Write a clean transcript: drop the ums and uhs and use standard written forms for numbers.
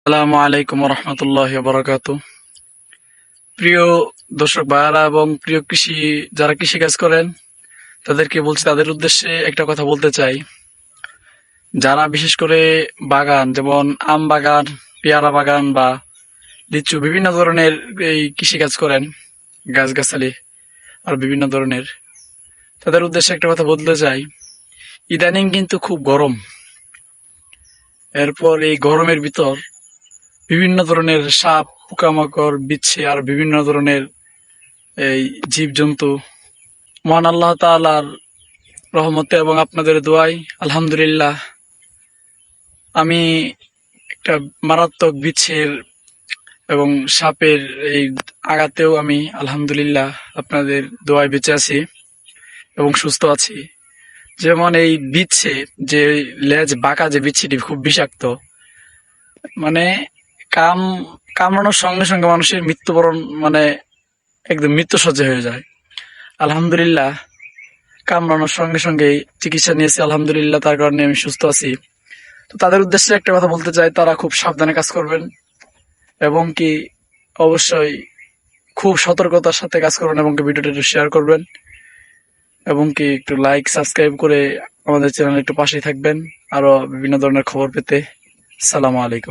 আসসালামু আলাইকুম রহমতুল্লাহ বারাকাতু। প্রিয় দর্শক ভাইয়ারা এবং প্রিয় যারা কৃষি কাজ করেন তাদেরকে বলছি, তাদের উদ্দেশ্যে একটা কথা বলতে চাই। যারা বিশেষ করে বাগান, যেমন আম বাগান, পেয়ারা বাগান বা লিচু, বিভিন্ন ধরনের এই কৃষি কাজ করেন, গাছগাছালি আর বিভিন্ন ধরনের, তাদের উদ্দেশ্যে একটা কথা বলতে চাই। ইদানিং কিন্তু খুব গরম। এরপর এই গরমের ভিতর বিভিন্ন ধরনের সাপ, পোকামাকড়, বিচ্ছে আর বিভিন্ন ধরনের এই জীবজন্তু, মহান আল্লাহ তাআলার রহমতে এবং আপনাদের দোয়ায় আলহামদুলিল্লাহ আমি একটা মারাত্মক বিচ্ছের এবং সাপের এই আঘাতেও আমি আলহামদুলিল্লাহ আপনাদের দোয়ায় বেঁচে আছি এবং সুস্থ আছি। যেমন এই বিচ্ছে, যে লেজ বাঁকা যে বিচ্ছিটি খুব বিষাক্ত, মানে কাম কামড়ানোর সঙ্গে সঙ্গে মানুষের মৃত্যুবরণ, মানে একদম মৃত্যুসজ্জা হয়ে যায়। আলহামদুলিল্লাহ কামড়ানোর সঙ্গে সঙ্গে চিকিৎসা নিয়েছি, আলহামদুলিল্লাহ তার কারণে আমি সুস্থ আছি। তো তাদের উদ্দেশ্যে একটা কথা বলতে চাই, তারা খুব সাবধানে কাজ করবেন এবং কি অবশ্যই খুব সতর্কতার সাথে কাজ করবেন এবং কি ভিডিওটা একটু শেয়ার করবেন এবং কি একটু লাইক সাবস্ক্রাইব করে আমাদের চ্যানেল একটু পাশেই থাকবেন আরো বিভিন্ন ধরনের খবর পেতে। আসসালামু আলাইকুম।